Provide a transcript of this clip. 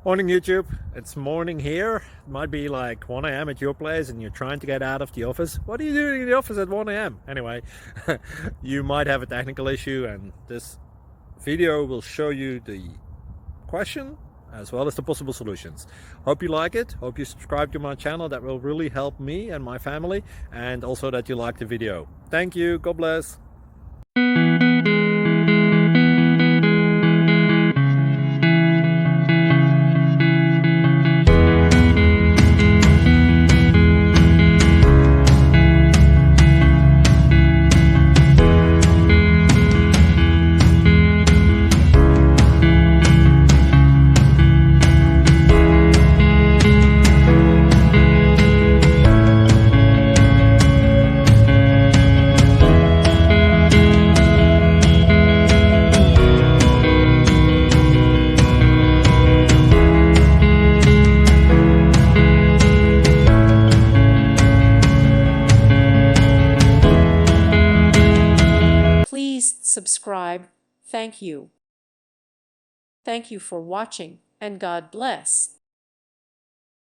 Morning YouTube, it's morning here. It might be like 1 a.m. at your place and you're trying to get out of the office. What are you doing in the office at 1 a.m.? Anyway, you might have a technical issue and this video will show you the question as well as the possible solutions. Hope you like it, hope you subscribe to my channel. That will really help me and my family, and also that you like the video. Thank you, God bless. Please subscribe. Thank you. Thank you for watching, and God bless.